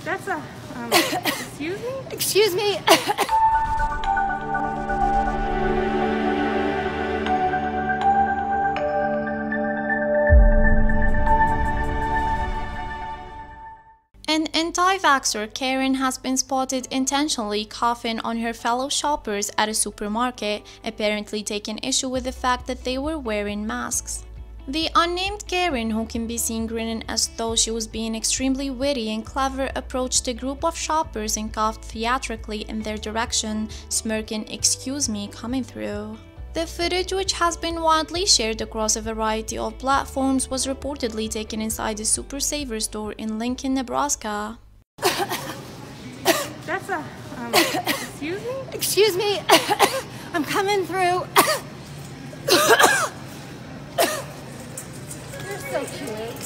That's a, excuse me? Excuse me. An anti-vaxxer, Karen, has been spotted intentionally coughing on her fellow shoppers at a supermarket, apparently taking issue with the fact that they were wearing masks. The unnamed Karen, who can be seen grinning as though she was being extremely witty and clever, approached a group of shoppers and coughed theatrically in their direction, smirking "excuse me" coming through. The footage, which has been widely shared across a variety of platforms, was reportedly taken inside a Super Saver store in Lincoln, Nebraska. That's a, excuse me? Excuse me. I'm coming through. You're so cute.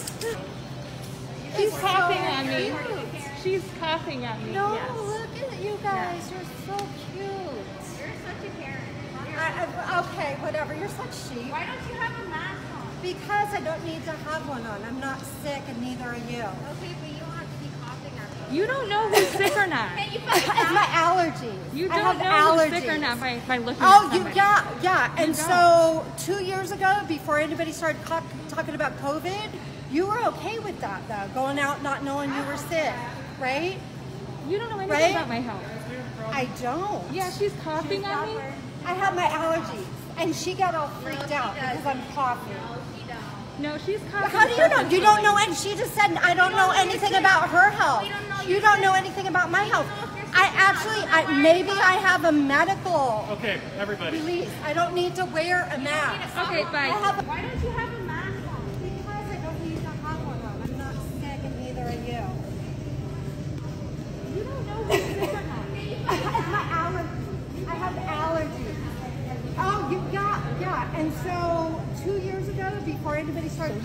She's coughing on me. She's coughing at me. No, yes. look at you guys. Yeah. You're so cute. You're such a Karen. Okay, whatever. You're such sheep. Why don't you have a mask on? Because I don't need to have one on. I'm not sick, and neither are you. Okay, but you don't have to be coughing at me. You don't know who's sick or not. Can you put It's my allergies. You I don't have know allergies. who's sick or not by looking Oh, at somebody. yeah. And You so 2 years ago, before anybody started talking about COVID, you were okay with that, though, going out not knowing you were sick, right? You don't know anything Right? about my health. I don't. Yeah, she's coughing at me. I have my allergies, and she got all freaked out because I'm coughing. No, she's coughing. How do you know? You don't know, and she just said, I don't know anything about her health. You don't know anything about my health. Maybe I have a medical Okay, everybody. release. I don't need to wear a mask. Okay, bye. Why don't you have a mask on? Because I don't need to have one on. I'm not sick, and neither are you. You don't know who's sick or not. It's my allergies. I have allergies. Oh, yeah. And so 2 years ago, before anybody started